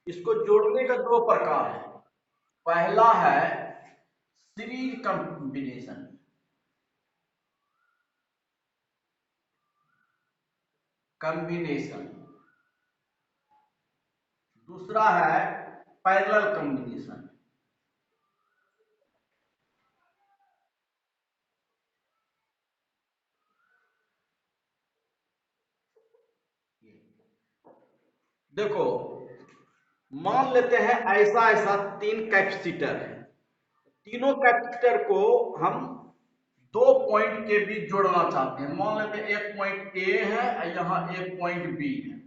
इसको जोड़ने का दो प्रकार है। पहला है सीरीज कॉम्बिनेशन, दूसरा है पैरेलल कॉम्बिनेशन। देखो, मान लेते हैं ऐसा ऐसा तीन कैपेसिटर है, तीनों कैपेसिटर को हम दो पॉइंट के बीच जोड़ना चाहते हैं। मान लेते हैं एक पॉइंट ए है और यहाँ एक पॉइंट बी है।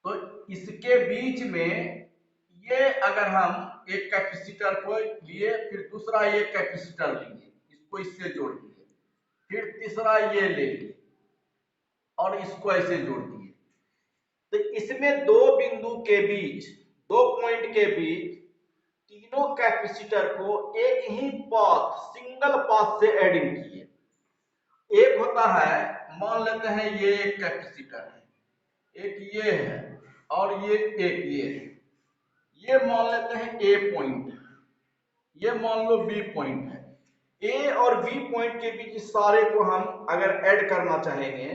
तो इसके बीच में ये अगर हम एक कैपेसिटर को लिए, फिर दूसरा ये कैपेसिटर लिए, इसको इससे जोड़ दिए, फिर तीसरा ये ले लिए और इसको ऐसे जोड़ दिए, तो इसमें दो बिंदु के बीच, दो पॉइंट के बीच तीनों कैपेसिटर को एक ही पाथ, सिंगल पाथ से एडिंग किए। एक होता है, मान लेते हैं ये एक कैपेसिटर है, एक ये है और ये एक ये है। ये मान लेते हैं ए पॉइंट, ये मान लो बी पॉइंट है। ए और बी पॉइंट के बीच सारे को हम अगर ऐड करना चाहेंगे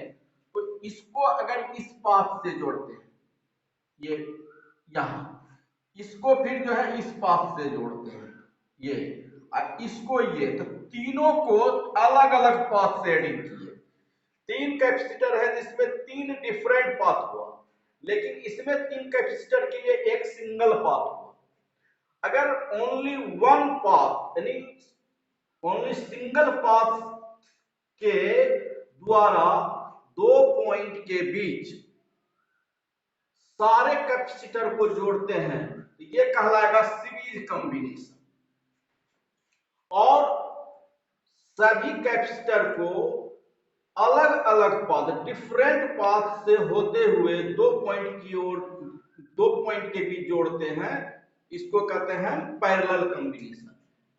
तो इसको अगर इस पाथ से जोड़ते हैं, ये यहां, इसको फिर जो है इस पाथ से जोड़ते हैं ये, और इसको ये, तो तीनों को अलग अलग पाथ से एडिंग किए। तीन कैपेसिटर है जिसमें तीन डिफरेंट पाथ हुआ, लेकिन इसमें तीन कैपेसिटर के लिए एक सिंगल पाथ हुआ। अगर ओनली वन पाथ, यानी ओनली सिंगल पाथ के द्वारा दो पॉइंट के बीच सारे कैपेसिटर को जोड़ते हैं तो ये कहलाएगा सीरीज कॉम्बिनेशन। और सभी कैपेसिटर को अलग अलग पाथ, डिफरेंट पाथ से होते हुए दो पॉइंट की ओर, दो पॉइंट के बीच जोड़ते हैं, इसको कहते हैं पैरेलल कॉम्बिनेशन।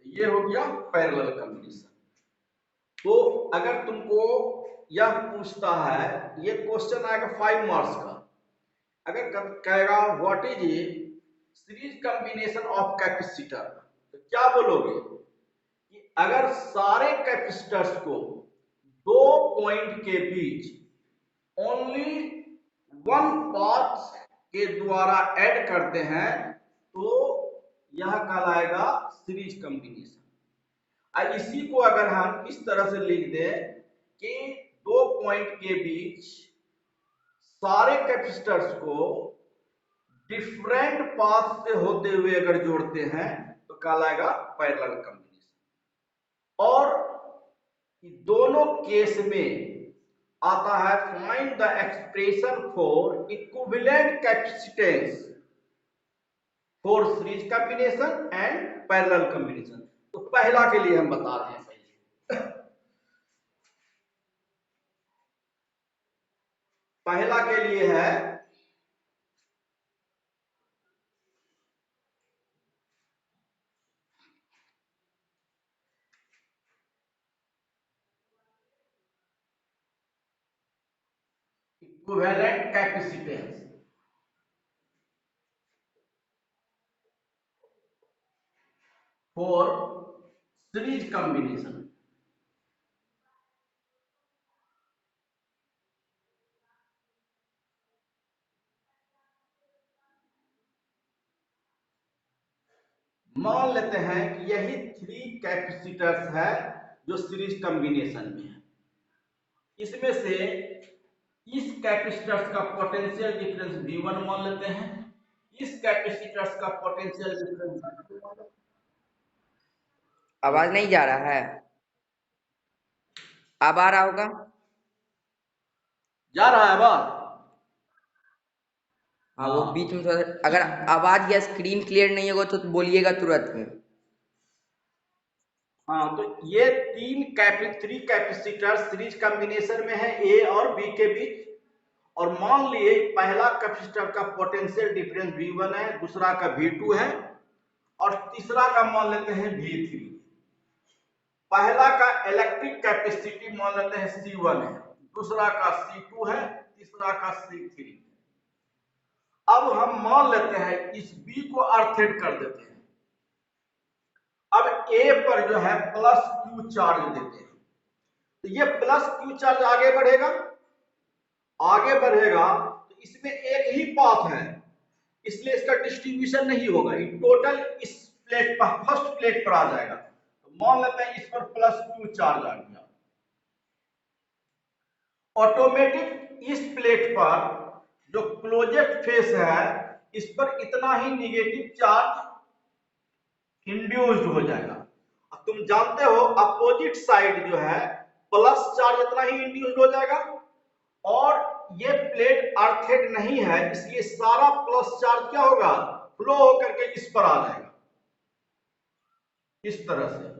ये हो गया पैरेलल कॉम्बिनेशन। तो अगर तुमको यह पूछता है, ये क्वेश्चन आएगा 5 मार्क्स का, अगर कहेगा what is a series combination of capacitor, तो क्या बोलोगे कि अगर सारे कैपेसिटर्स को दो पॉइंट के बीच ओनली वन पाथ के द्वारा ऐड करते हैं तो यह कहलाएगा सीरीज कॉम्बिनेशन। और इसी को अगर हम इस तरह से लिख दें कि दो पॉइंट के बीच सारे कैपेसिटर्स को डिफरेंट पाथ से होते हुए अगर जोड़ते हैं तो कहलाएगा पैरेलल कॉम्बिनेशन। और दोनों केस में आता है find the expression for equivalent capacitance for series combination and parallel combination. तो पहला के लिए हम बता रहे हैं, पहला के लिए है equivalent capacitance for series combination. मान लेते हैं कि यही थ्री कैपेसिटर्स है जो सीरीज कॉम्बिनेशन में है। इसमें से इस कैपेसिटर्स का पोटेंशियल डिफरेंस V1 मान लेते हैं, इस कैपेसिटर्स का पोटेंशियल डिफरेंस, आवाज नहीं जा रहा है? अब आ रहा होगा? जा रहा है बात? हाँ, वो बीच में थोड़ा, अगर आवाज या स्क्रीन क्लियर नहीं होगा तो बोलिएगा तुरंत में। हाँ, तो ये थ्री कैपेसिटर सीरीज कॉम्बिनेशन में है ए और बी के बीच। और मान लिए पहला कैपेसिटर का पोटेंशियल डिफरेंस V1 है, दूसरा का V2 है और तीसरा का मान लेते हैं V3। पहला का इलेक्ट्रिक कैपेसिटी मान लेते हैं C1 है, दूसरा का C2 है, तीसरा का C3। अब हम मान लेते हैं इस बी को अर्थेड कर देते हैं। अब ए पर जो है प्लस क्यू चार्ज देते हैं, तो ये प्लस क्यू चार्ज आगे बढ़ेगा, तो इसमें एक ही पाथ है, इसलिए इसका डिस्ट्रीब्यूशन नहीं होगा, ये टोटल इस प्लेट पर, फर्स्ट प्लेट पर आ जाएगा। तो मान लेते हैं इस पर प्लस क्यू चार्ज आ गया, ऑटोमेटिक इस प्लेट पर जो क्लोजेस्ट फेस है इस पर इतना ही निगेटिव चार्ज इंड्यूस्ड हो जाएगा। अब तुम जानते हो अपोजिट साइड जो है प्लस चार्ज इतना ही इंड्यूस्ड हो जाएगा, और ये प्लेट अर्थेड नहीं है, इसलिए सारा प्लस चार्ज क्या होगा, फ्लो होकर के इस पर आ जाएगा, इस तरह से।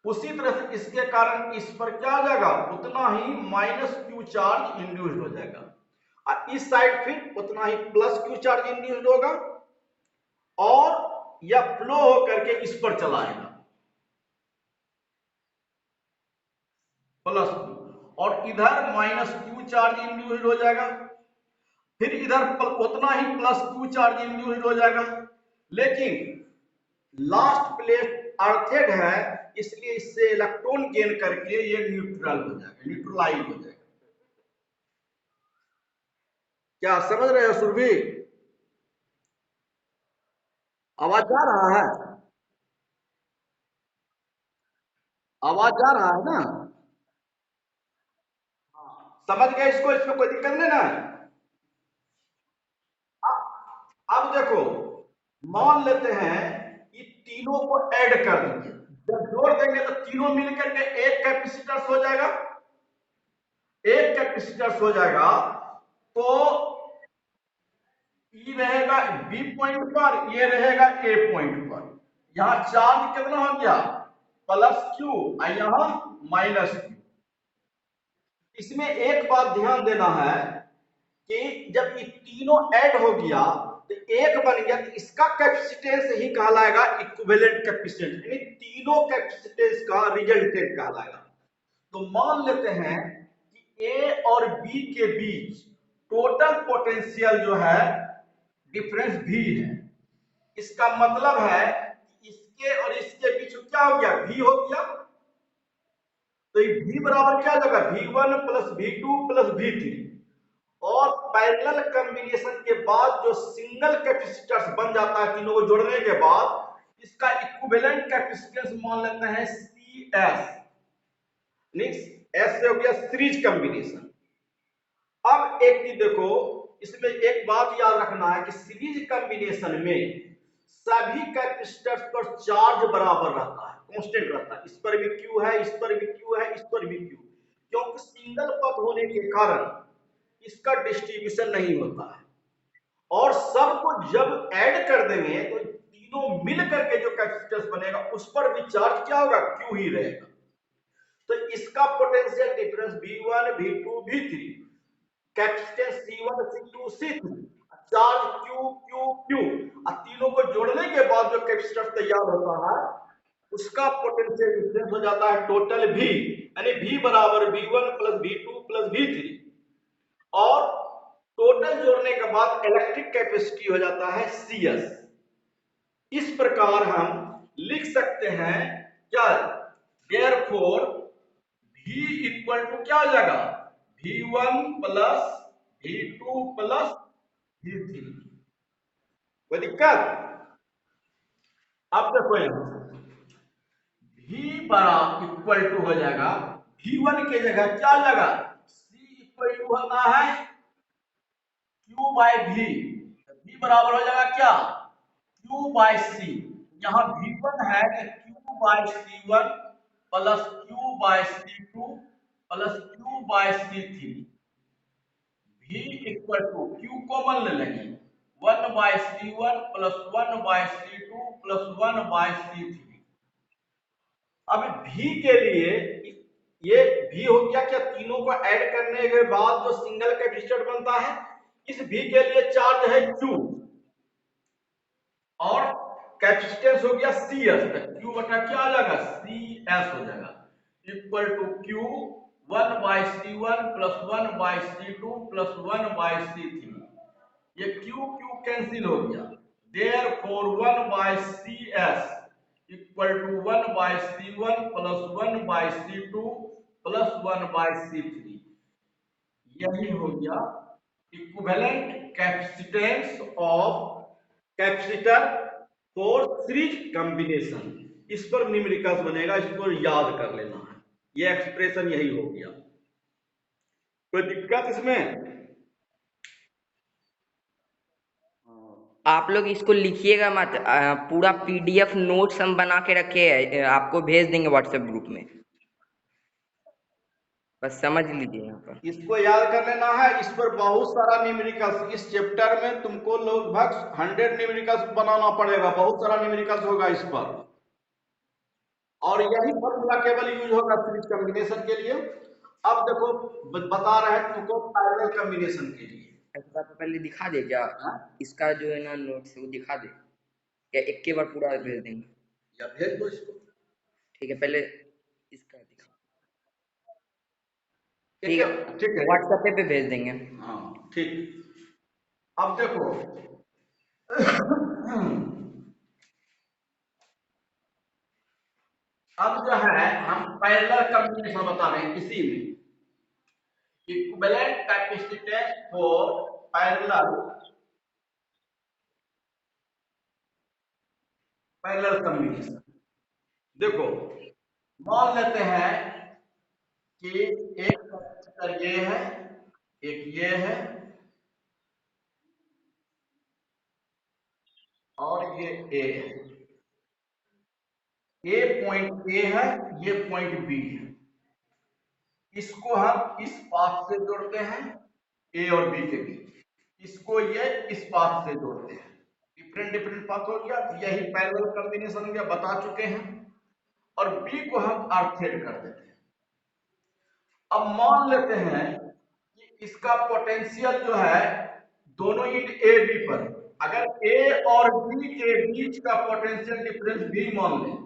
उसी तरह से इसके कारण इस पर क्या आ जाएगा, उतना ही माइनस क्यू चार्ज इंड्यूस्ड हो जाएगा, और इस साइड फिर उतना ही प्लस क्यू चार्ज इंड्यूस्ड होगा, और यह फ्लो होकर के इस पर चला आएगा प्लस क्यू, और इधर माइनस क्यू चार्ज इंड्यूस्ड हो जाएगा, फिर इधर उतना ही प्लस क्यू चार्ज इंड्यूस्ड हो जाएगा, लेकिन लास्ट प्लेट अर्थेड है, इसलिए इससे इलेक्ट्रॉन गेन करके ये न्यूट्रल हो जाएगा, न्यूट्रलाइज हो जाएगा। क्या समझ रहे हो सुरभि? आवाज जा रहा है? आवाज जा रहा है ना? समझ गए इसको, इसमें कोई दिक्कत नहीं ना? अब देखो, मान लेते हैं कि तीनों को ऐड कर देंगे, जब जोड़ देंगे तो तीनों मिलकर के एक कैपेसिटेंस हो जाएगा, एक कैपेसिटेंस हो जाएगा, तो ई रहेगा बी पॉइंट पर, ये रहेगा ए पॉइंट पर। यहां चार्ज कितना हो गया, प्लस क्यू, और यहां माइनस क्यू। इसमें एक बात ध्यान देना है कि जब ये तीनों ऐड हो गया तो एक बन गया, तो इसका कैपेसिटेंस ही कहलाएगा इक्विवेलेंट कैपेसिटेंस, यानी तीनों कैपेसिटेंस का रिजल्टेंट कहलाएगा। तो मान लेते हैं कि ए और बी के बीच टोटल पोटेंशियल जो है डिफरेंस भी है, इसका मतलब है कि इसके और इसके बीच क्या हो गया, भी हो गया, तो ये भी बराबर क्या होगा, V1 plus V2 plus V3, और पैरेलल कॉम्बिनेशन के बाद जो सिंगल कैपेसिटर्स बन जाता है तीनों को जोड़ने के बाद, इसका इक्विवेलेंट कैपेसिटेंस मान लेते हैं CS, नेक्स्ट S से हो गया सीरीज कॉम्बिनेशन। अब एक चीज देखो, इसमें एक बात याद रखना है कि सीरीज कॉम्बिनेशन में सभी कैपेसिटर्स पर चार्ज बराबर रहता है, कांस्टेंट रहता है, इस पर भी क्यू है, इस पर भी क्यू है, इस पर भी क्यू, क्योंकि सिंगल पथ होने के कारण इसका डिस्ट्रीब्यूशन नहीं होता है, और सबको जब ऐड कर देंगे तो तीनों मिल करके जो कैपेसिटेंस बनेगा उस पर भी चार्ज क्या होगा, क्यू ही रहेगा। तो इसका potential difference V1 V2 V3, capacitance C1 C2 C3, charge Q Q Q, और तीनों को जोड़ने के बाद जो कैपेसिटर तैयार होता है उसका पोटेंशियल डिफरेंस हो जाता है टोटल V, यानी V बराबर V1 plus V2 plus V3, और टोटल जोड़ने के बाद इलेक्ट्रिक कैपेसिटी हो जाता है CS। इस प्रकार हम लिख सकते हैं क्या, देयरफॉर V इक्वल टू क्या हो जाएगा, V1 plus V2 plus V3। कोई दिक्कत? अब देखो V बराबर इक्वल टू हो जाएगा, V1 के जगह क्या हो जाएगा, C इक्वल टू होता है Q बाय V, V बराबर हो जाएगा क्या, Q बाय C। यहाँ V1 है कि Q by C1 plus Q by C2 plus Q by C3, V equal to Q common ले लेंगे, 1 by C1 plus 1 by C2 plus 1 by C3। अब V के लिए ये V हो गया क्या, तीनों को ऐड करने के बाद जो सिंगल कैपेसिटर बनता है, इस V के लिए चार्ज है Q, और कैपेसिटेंस हो गया CS, तो Q बटा क्या आ जाएगा, CS हो जाएगा, equal to Q 1 by C1 plus 1 by C2 plus 1 by C3। ये क्यू क्यू कैंसिल हो गया, therefore 1/CS equal to 1/C1 plus 1/C2 plus 1/C3। यही हो गया equivalent capacitance of capacitor for series combination. इस पर न्यूमेरिकल्स बनेगा, इसको याद कर लेना है। ये एक्सप्रेशन यही हो गया, कोई दिक्कत इसमें? आप लोग इसको लिखिएगा मत, पूरा PDF नोट्स हम बना के रखे हैं, आपको भेज देंगे व्हाट्सएप ग्रुप में, बस समझ लीजिए यहाँ पर। इसको याद कर लेना है। इस पर बहुत सारा न्यूमेरिकल्स, इस चैप्टर में तुमको लगभग 100 न्यूमेरिकल्स बनाना पड़ेगा, बहुत सारा न्यूमेरिकल्स होगा इस पर। और यही फॉर्मूला केवल यूज होगा सीरीज कॉम्बिनेशन के लिए। अब देखो बता रहे हैं तुमको पैरेलल कॉम्बिनेशन के लिए। ऐसा तो पहले दिखा दे क्या, इसका जो है ना नोट्स वो दिखा दे क्या, एक के बार पूरा भेज देंगे या भेज दो इसको, ठीक है, पहले इसका दिखा, ठीक है, ठीक है, व्हाट्सएप पे भेज देंगे। हाँ ठीक। अब देखो अब जो है हम पैरेलल कॉम्बिनेशन बता रहे हैं इसी में, equivalent capacitance for parallel combination. देखो मान लेते हैं कि एक कैपेसिटर ये है, एक ये है, और ये ए है। ये पॉइंट ए है, ये पॉइंट बी है। इसको हम इस पाथ से जोड़ते हैं, ए और बी के बीच। इसको ये इस पाथ से जोड़ते हैं, डिफरेंट डिफरेंट पाथ हो गया, यही पैरेलल कॉम्बिनेशन हो गया, बता चुके हैं। और बी को हम आर्थेड कर देते हैं। अब मान लेते हैं कि इसका पोटेंशियल जो है दोनों इंड ए बी पर, अगर ए और बी के बीच का पोटेंशियल डिफरेंस भी मान लें,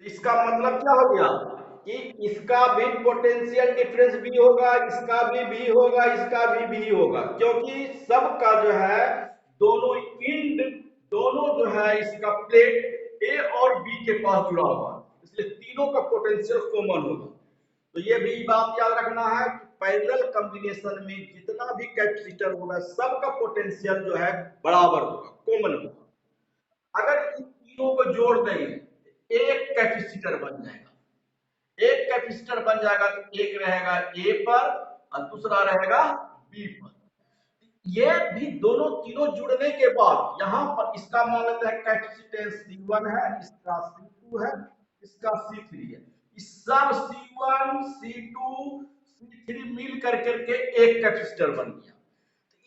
इसका मतलब क्या हो गया कि इसका भी पोटेंशियल डिफरेंस भी होगा, इसका भी होगा, इसका भी होगा, क्योंकि सबका जो है दोनों इंड, दोनों जो है इसका प्लेट ए और बी के पास जुड़ा हुआ है, इसलिए तीनों का पोटेंशियल कॉमन होगा। तो ये भी बात याद रखना है कि पैरेलल कॉम्बिनेशन में जितना भी कैपेसिटर होगा सबका पोटेंशियल जो है बराबर होगा, कॉमन होगा। अगर इन तीनों को जोड़ देंगे एक कैपेसिटर बन जाएगा। एक कैपेसिटर बन जाएगा तो एक रहेगा ए पर और दूसरा रहेगा बी पर। ये भी दोनों तीनों जुड़ने के बाद यहाँ पर इसका मान लेते हैं कैपेसिटेंस C1 है, इसका C2 है, इसका C3 है। इस सब C1 C2 C3 मिल करके एक कैपेसिटर बन गया।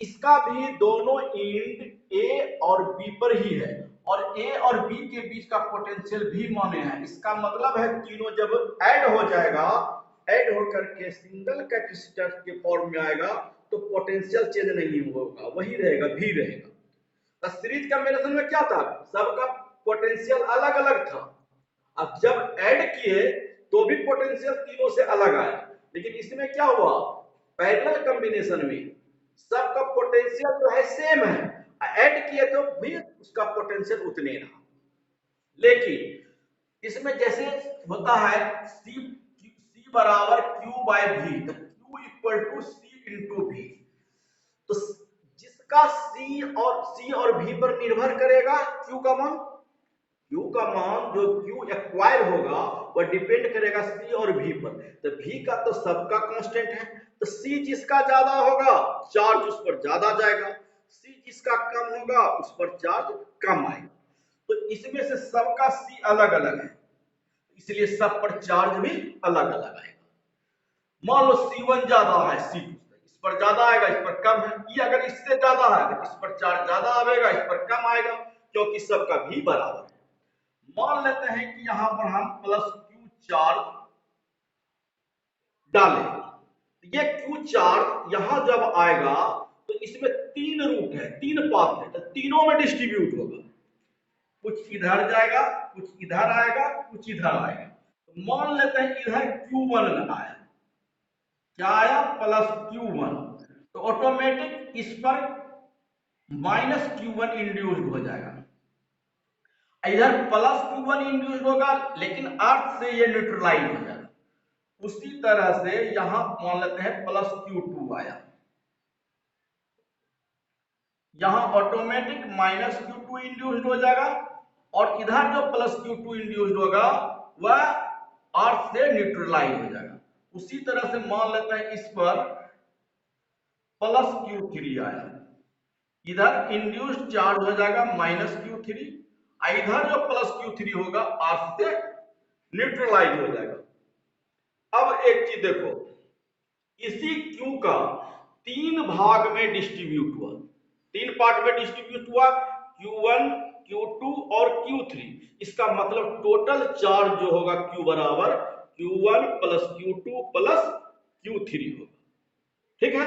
इसका भी दोनों एंड ए और बी पर ही है, और ए और बी के बीच का पोटेंशियल भी माने हैं। इसका मतलब है तीनों जब ऐड हो जाएगा, ऐड होकर के सिंगल कैपेसिटर के फॉर्म में आएगा तो पोटेंशियल चेंज नहीं होगा, वही रहेगा, भी रहेगा। सीरीज कॉम्बिनेशन में क्या था, सबका पोटेंशियल अलग अलग था। अब जब ऐड किए तो भी पोटेंशियल तीनों से अलग आया, लेकिन इसमें क्या हुआ, पैरेलल कॉम्बिनेशन में सबका पोटेंशियल जो है सेम है, ऐड किए तो भी उसका पोटेंशियल उतने रहा। लेकिन इसमें जैसे होता है C बराबर Q बाय V, तो Q equal to C into V। तो जिसका C और V पर निर्भर करेगा Q का मान, Q का मान जो Q एक्वायर होगा वह डिपेंड करेगा C और V पर। तो V का तो सबका कांस्टेंट है, तो C जिसका ज्यादा होगा चार्ज उस पर ज्यादा जाएगा, C जिसका कम होगा उस पर चार्ज कम आएगा। तो इसमें से सबका C अलग अलग है, इसलिए सब पर चार्ज भी अलग अलग आएगा। मान लो C1 ज्यादा है, C2 इस पर ज्यादा आएगा, इस पर कम है। ये अगर इससे ज्यादा है तो इस पर चार्ज ज्यादा आएगा, इस पर कम आएगा, क्योंकि सबका भी बराबर है। मान लेते हैं कि यहां पर हम प्लस Q चार्ज डालें। ये Q चार्ज यहां जब आएगा तो इसमें तीन रूट है, तीन पाथ है, तो तीनों में डिस्ट्रीब्यूट होगा। कुछ इधर जाएगा, कुछ इधर आएगा, कुछ इधर आएगा। तो मान लेते हैं इधर Q1 आया, क्या आया, प्लस Q1। तो ऑटोमेटिक इस पर -Q1 इंड्यूस्ड हो जाएगा, इधर +Q1 इंड्यूस्ड होगा, लेकिन अर्थ से ये न्यूट्रलाइज हो जाएगा। उसी तरह से यहां मान लेते हैं +Q2 आया, यहां ऑटोमेटिक -Q2 इंड्यूस्ड हो जाएगा, और इधर जो +Q2 इंड्यूस्ड होगा वह अर्थ से न्यूट्रलाइज हो जाएगा। उसी तरह से मान लेते हैं इस पर +Q3 आया, इधर इंड्यूस्ड चार्ज हो जाएगा -Q3, इधर जो +Q3 होगा अर्थ से न्यूट्रलाइज हो जाएगा। अब एक चीज देखो, इसी Q का 3 भाग में डिस्ट्रीब्यूट हुआ, 3 पार्ट में डिस्ट्रीब्यूट हुआ, Q1, Q2 और Q3। इसका मतलब टोटल चार्ज जो होगा Q बराबर Q1 + Q2 + Q3 होगा। ठीक है,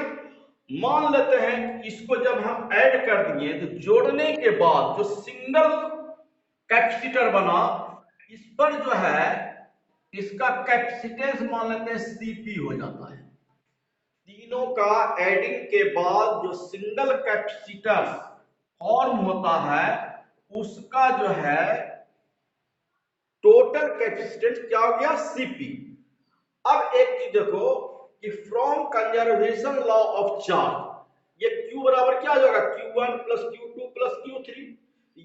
मान लेते हैं इसको जब हम ऐड कर दिए तो जोड़ने के बाद जो सिंगल कैपेसिटर बना, इस पर जो है इसका कैपेसिटेंस मान लेते हैं Cp हो जाता है। तीनों का एडिंग के बाद जो सिंगल कैपेसिटर फॉर्म होता है उसका जो है टोटल कैपेसिटेंस क्या हो गया, Cp। अब एक चीज देखो कि from conservation law of charge, ये Q बराबर क्या होगा, Q1 + Q2 + Q3,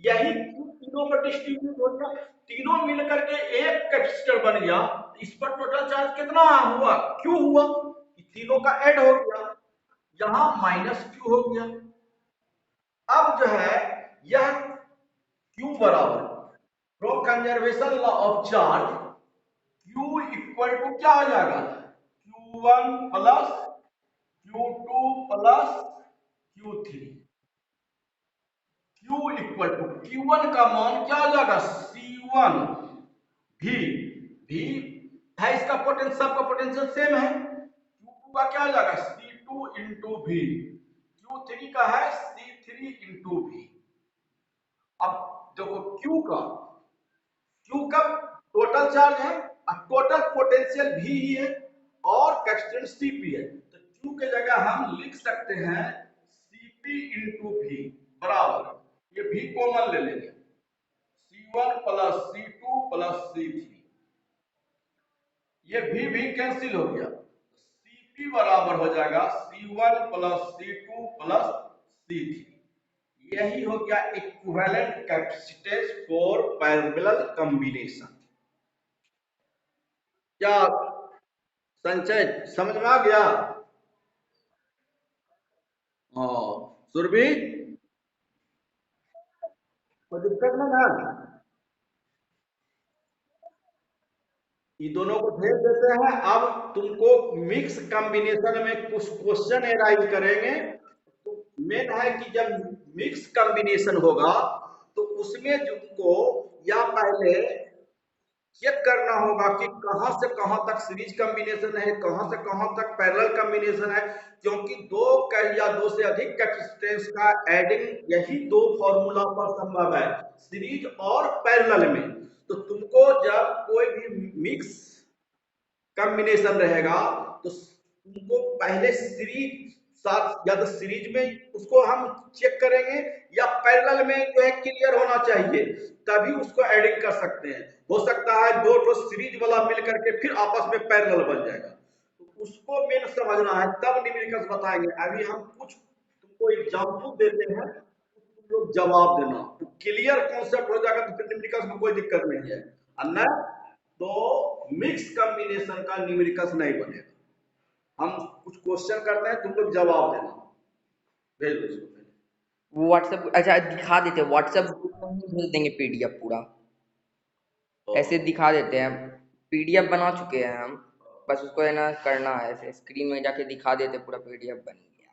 यही Q तीनों पर डिस्ट्रीब्यूट हो गया, तीनों मिलकर के एक कैपेसिटर बन गया। इस पर टोटल चार्ज कितना हुआ, Q हुआ, तीनों का ऐड हो गया, यहां -Q हो गया। अब जो है यह Q बराबर from conservation law of charge Q equal to क्या हो जाएगा, Q1 + Q2 + Q3। Q equal to Q1 का मान क्या हो जाएगा, C1 V, V है इसका पोटेंशियल, सबका पोटेंशियल सेम है। Q2 का क्या हो जाएगा, C2 × V, Q3 का है C3 × V। अब देखो Q का टोटल चार्ज है और टोटल पोटेंशियल V ही है और कैपेसिटेंस Cp है, तो Q के जगह हम लिख सकते हैं Cp × V बराबर, ये V कॉमन ले लेंगे, C1 + C2 + C3, ये V कैंसिल हो गया, Cp बराबर हो जाएगा C1 + C2 + C3। यही हो गया equivalent capacitance for parallel combination. क्या संचय समझ में आ गया? सुरभि, कोई दिक्कत नहीं है? ये दोनों को भेज देते हैं। अब तुमको मिक्स कॉम्बिनेशन में कुछ क्वेश्चन एराइज करेंगे। तो मेन है कि जब मिक्स कॉम्बिनेशन होगा तो उसमें तुमको या पहले चेक करना होगा कि कहां से कहां तक सीरीज कॉम्बिनेशन है, कहां से कहां तक पैरेलल कॉम्बिनेशन है, क्योंकि दो या दो से अधिक कैपेसिटेंस का एडिंग यही दो फॉर्मूला पर संभव है, सीरीज और पैरेलल में। तो तुमको जब कोई भी मिक्स कॉम्बिनेशन रहेगा तो तुमको पहले सीरीज साथ या तो सीरीज में उसको हम चेक करेंगे या पैरेलल में जो है क्लियर होना चाहिए, तभी उसको एडिंग कर सकते हैं। हो सकता है दो तो सीरीज वाला मिलकर के फिर आपस में पैरेलल बन जाएगा, तो उसको मेन समझना है, तब न्यूमेरिकल्स बताएंगे। अभी हम कुछ तुमको एग्जांपल देते हैं, तुम लोग जवाब देना, तो क्लियर कॉन्सेप्ट हो जाएगा, तो फिर न्यूमेरिकल्स में कोई दिक्कत नहीं है। अन्य तो मिक्स कॉम्बिनेशन का न्यूमेरिकल्स नहीं बनेगा। हम कुछ क्वेश्चन करते हैं, तुम लोग जवाब देना, भेज दो इसको। व्हाट्सएप, अच्छा दिखा देते हैं व्हाट्सएप ग्रुप में ही भेज देंगे पीडीएफ पूरा, ऐसे दिखा देते हैं। पीडीएफ बना चुके हैं हम, बस उसको है ना करना है, ऐसे स्क्रीन में जाके दिखा देते पूरा पीडीएफ बन गया।